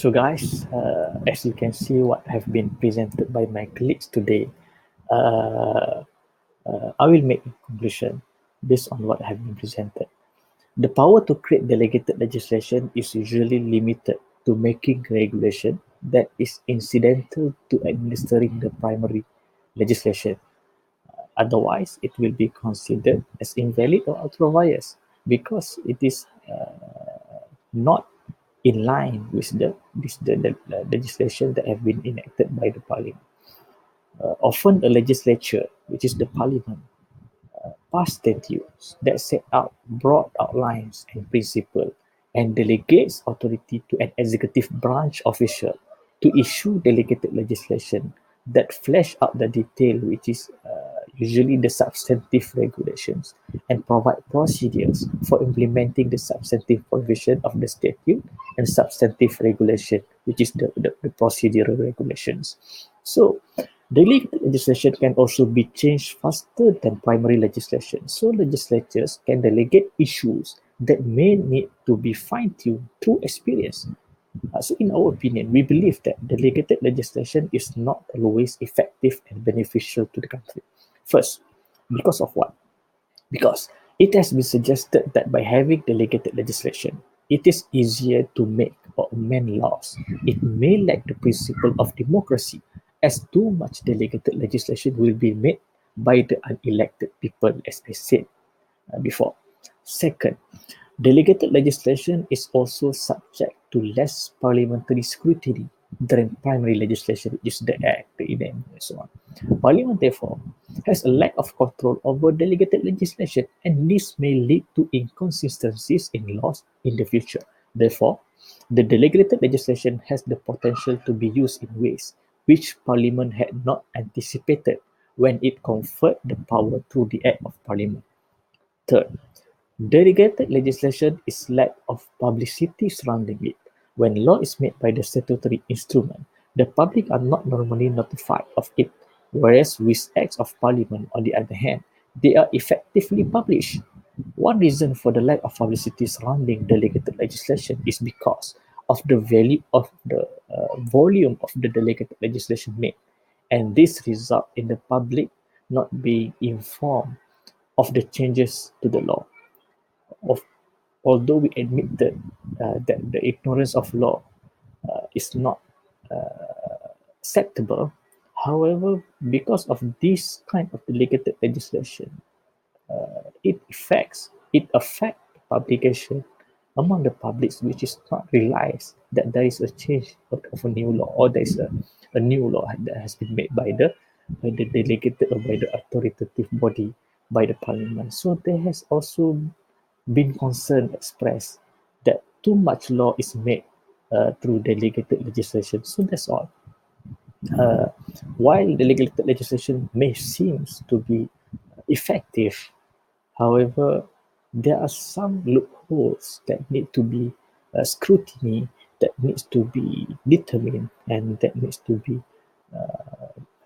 So guys, as you can see what have been presented by my colleagues today, uh, I will make a conclusion based on what have been presented. The power to create delegated legislation is usually limited to making regulation that is incidental to administering the primary legislation. Otherwise, it will be considered as invalid or ultra-vires because it is not in line with the legislation that have been enacted by the parliament. Often, a legislature, which is the parliament, pass statutes that set out broad outlines and principles and delegates authority to an executive branch official to issue delegated legislation that flesh out the detail, which is usually the substantive regulations, and provide procedures for implementing the substantive provision of the statute and substantive regulation, which is the procedural regulations. So, delegated legislation can also be changed faster than primary legislation. So, legislatures can delegate issues that may need to be fine-tuned through experience. So, in our opinion, we believe that delegated legislation is not always effective and beneficial to the country. First, because of what? Because it has been suggested that by having delegated legislation, it is easier to make or amend laws. It may lack the principle of democracy, as too much delegated legislation will be made by the unelected people, as I said before. Second, delegated legislation is also subject to less parliamentary scrutiny than primary legislation, which is the Act, the event, and so on. Parliament, therefore, has a lack of control over delegated legislation, and this may lead to inconsistencies in laws in the future. Therefore, the delegated legislation has the potential to be used in ways which Parliament had not anticipated when it conferred the power through the Act of Parliament. Third, delegated legislation is lack of publicity surrounding it. When law is made by the statutory instrument, the public are not normally notified of it, whereas with acts of parliament, on the other hand, they are effectively published. One reason for the lack of publicity surrounding delegated legislation is because of the value of the volume of the delegated legislation made, and this result in the public not being informed of the changes to the law. Of, although we admit that the ignorance of law is not acceptable, however, because of this kind of delegated legislation, it affects publication among the public, which is not realized that there is a change of a new law, or there is a new law that has been made by the delegated or by the authoritative body, by the parliament. So there has also been concern expressed that too much law is made through delegated legislation. So that's all. Uh, while delegated legislation may seem to be effective, however, there are some loopholes that need to be scrutiny, that needs to be determined, and that needs to be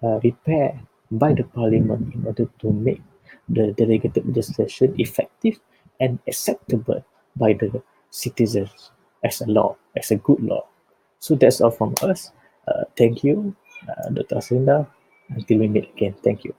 repaired by the parliament in order to make the delegated legislation effective and acceptable by the citizens as a law, as a good law. So that's all from us. Thank you, Dr. Haslinda. Until we meet again, thank you.